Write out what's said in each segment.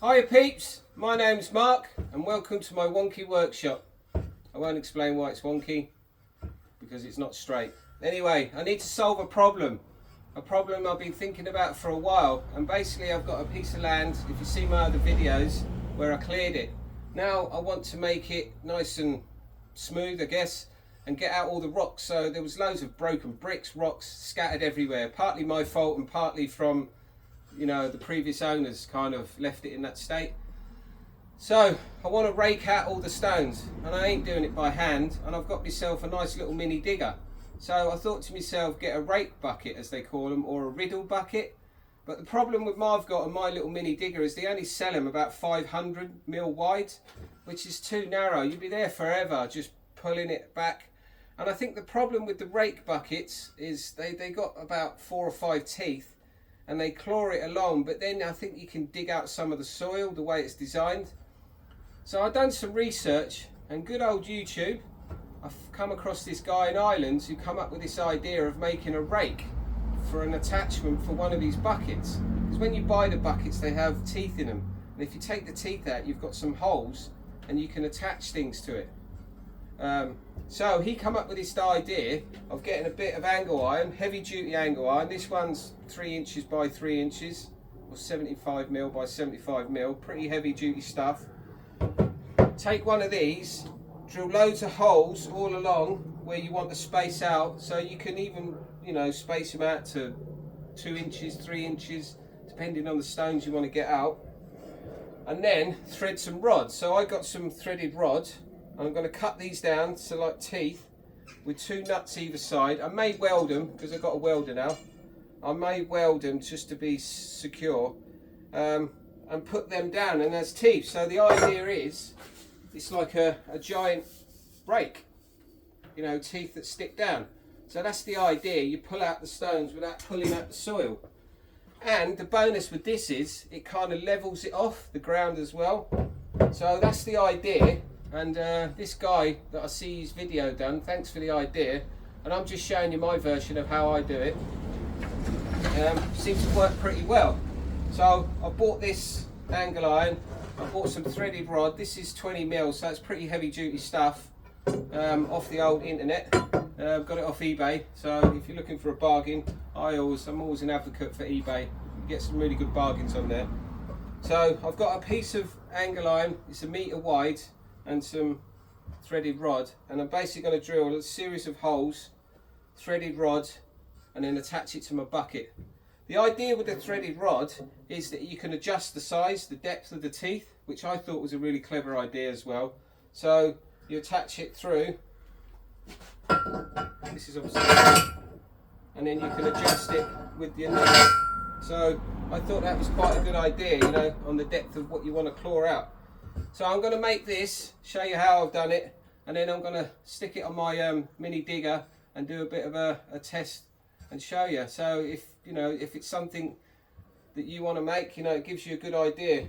Hiya peeps, my name's Mark and welcome to my wonky workshop. I won't explain why it's wonky, because it's not straight. Anyway, I need to solve a problem I've been thinking about for a while, and basically I've got a piece of land, if you see my other videos, where I cleared it. Now I want to make it nice and smooth, I guess, and get out all the rocks. So there was loads of broken bricks, rocks scattered everywhere, partly my fault and partly from the previous owners kind of left it in that state. So I want to rake out all the stones, and I ain't doing it by hand, and I've got myself a nice little mini digger. So I thought to myself, get a rake bucket as they call them, or a riddle bucket. But the problem with I've got on my little mini digger is they only sell them about 500 mil wide, which is too narrow. You'd be there forever just pulling it back. And I think the problem with the rake buckets is they got about 4 or 5 teeth, and they claw it along, but then I think you can dig out some of the soil the way it's designed. So I've done some research, and good old YouTube, I've come across this guy in Ireland who come up with this idea of making a rake for an attachment for one of these buckets. Because when you buy the buckets, they have teeth in them, and if you take the teeth out, you've got some holes and you can attach things to it. So he come up with this idea of getting a bit of angle iron, heavy duty angle iron. This one's 3 inches by 3 inches, or 75 mil by 75 mil, pretty heavy duty stuff. Take one of these, drill loads of holes all along where you want to space out, so you can even space them out to 2 inches, 3 inches, depending on the stones you want to get out. And then thread some rods. So I got some threaded rod, and I'm going to cut these down to like teeth with 2 nuts either side. I may weld them because I've got a welder now. I may weld them just to be secure, and put them down, and there's teeth. So the idea is it's like a giant rake, teeth that stick down. So that's the idea. You pull out the stones without pulling out the soil. And the bonus with this is it kind of levels it off the ground as well. So that's the idea. And this guy that I see his video done, thanks for the idea, and I'm just showing you my version of how I do it. Seems to work pretty well. So I bought this angle iron, I bought some threaded rod. This is 20 mil, so it's pretty heavy duty stuff, off the old internet. Got it off eBay, so if you're looking for a bargain, I'm always an advocate for eBay. You get some really good bargains on there. So I've got a piece of angle iron, it's 1 metre wide, and some threaded rod, and I'm basically going to drill a series of holes, threaded rod, and then attach it to my bucket. The idea with the threaded rod is that you can adjust the size, the depth of the teeth, which I thought was a really clever idea as well. So you attach it through, this is obviously, and then you can adjust it with your nut. So I thought that was quite a good idea, on the depth of what you want to claw out. So I'm going to make this, show you how I've done it, and then I'm going to stick it on my mini digger and do a bit of a test and show you. So if it's something that you want to make, it gives you a good idea.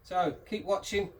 So keep watching.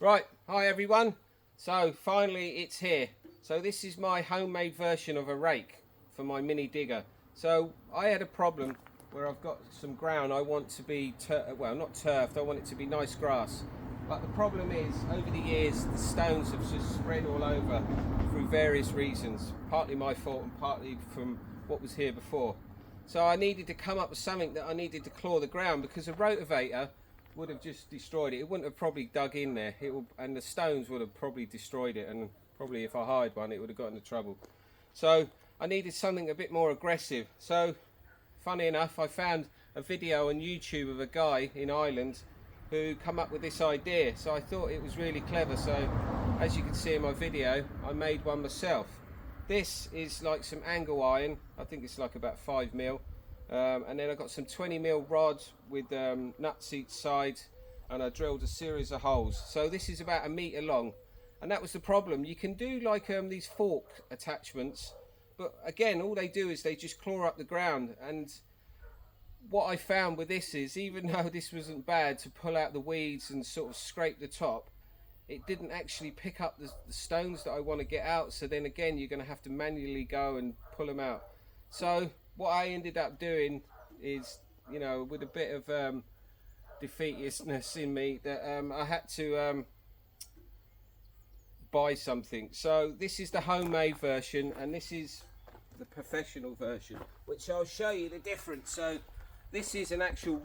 Right, hi everyone. So finally it's here. So this is my homemade version of a rake for my mini digger. So I had a problem where I've got some ground I want to be, well, not turfed, I want it to be nice grass. But the problem is, over the years, the stones have just spread all over through various reasons. Partly my fault and partly from what was here before. So I needed to come up with something that I needed to claw the ground, because a rotavator would have just destroyed it. It wouldn't have probably dug in there, and the stones would have probably destroyed it, and probably if I hired one it would have got into trouble. So I needed something a bit more aggressive. So funny enough, I found a video on YouTube of a guy in Ireland who come up with this idea. So I thought it was really clever. So as you can see in my video, I made one myself. This is like some angle iron. I think it's like about 5mm. And then I got some 20mm rods with nuts each side, and I drilled a series of holes. So this is about 1 meter long, and that was the problem. You can do like these fork attachments, but again, all they do is they just claw up the ground. And what I found with this is, even though this wasn't bad to pull out the weeds and sort of scrape the top, it didn't actually pick up the stones that I want to get out. So then again, you're going to have to manually go and pull them out. So what I ended up doing is, you know, with a bit of defeatistness in me, that I had to buy something. So this is the homemade version, and this is the professional version, which I'll show you the difference. So this is an actual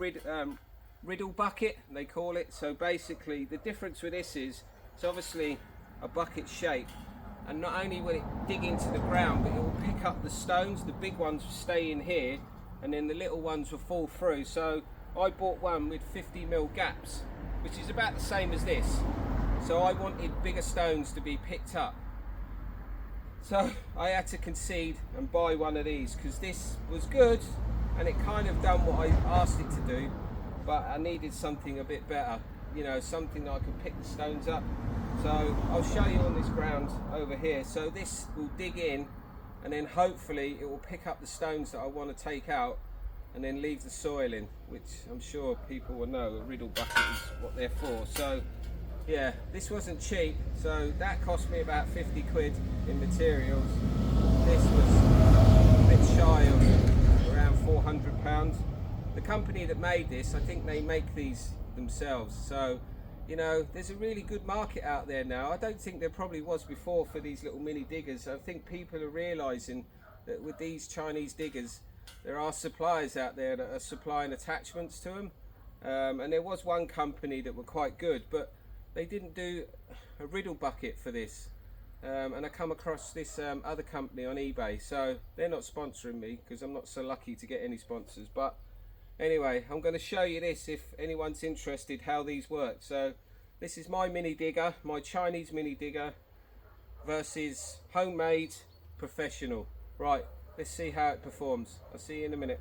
riddle bucket, they call it. So basically the difference with this is, it's obviously a bucket shape, and not only will it dig into the ground, but it will pick up the stones. The big ones will stay in here, and then the little ones will fall through. So I bought one with 50mm gaps, which is about the same as this. So I wanted bigger stones to be picked up. So I had to concede and buy one of these, because this was good and it kind of done what I asked it to do, but I needed something a bit better, you know, something that I could pick the stones up. So I'll show you on this ground over here. So this will dig in, and then hopefully it will pick up the stones that I want to take out, and then leave the soil in, which I'm sure people will know a riddle bucket is what they're for. So yeah, this wasn't cheap. So that cost me about 50 quid in materials. This was a bit shy of around £400. The company that made this, I think they make these themselves. So, you know, there's a really good market out there now. I don't think there probably was before for these little mini diggers. I think people are realizing that with these Chinese diggers, there are suppliers out there that are supplying attachments to them. And there was one company that were quite good, but they didn't do a riddle bucket for this. And I come across this other company on eBay. So they're not sponsoring me, because I'm not so lucky to get any sponsors. But anyway, I'm going to show you this if anyone's interested, how these work. So this is my mini digger, my Chinese mini digger versus homemade professional. Right, let's see how it performs. I'll see you in a minute.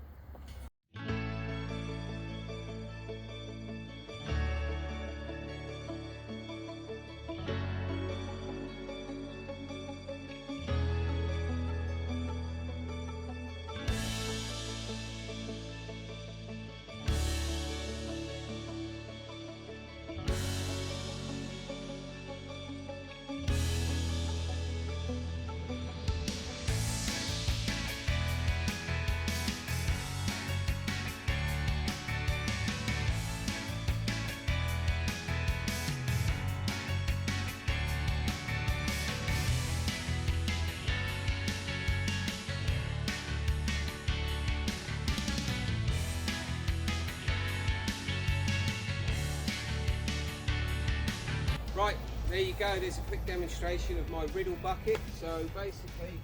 Right, there you go. There's a quick demonstration of my riddle bucket. So basically,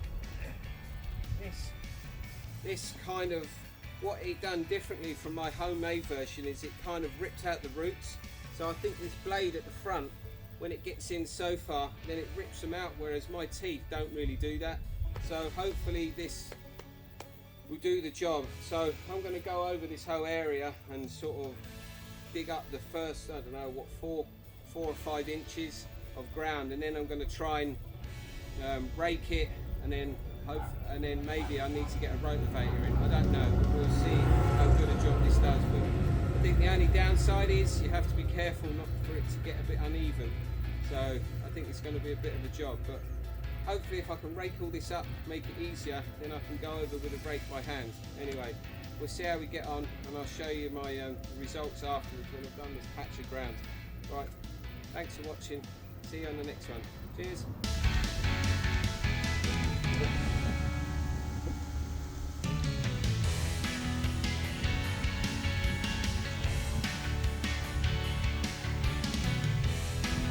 this kind of, what it done differently from my homemade version is it kind of ripped out the roots. So I think this blade at the front, when it gets in so far, then it rips them out, whereas my teeth don't really do that. So hopefully this will do the job. So I'm going to go over this whole area and sort of dig up the first, I don't know what, 4 or 5 inches of ground, and then I'm going to try and rake it, and then maybe I need to get a rotavator in. I don't know, but we'll see how good a job this does. But I think the only downside is you have to be careful not for it to get a bit uneven. So I think it's going to be a bit of a job, but hopefully if I can rake all this up, make it easier, then I can go over with a rake by hand. Anyway, we'll see how we get on, and I'll show you my results afterwards when I've done this patch of ground. Right, thanks for watching. See you on the next one. Cheers.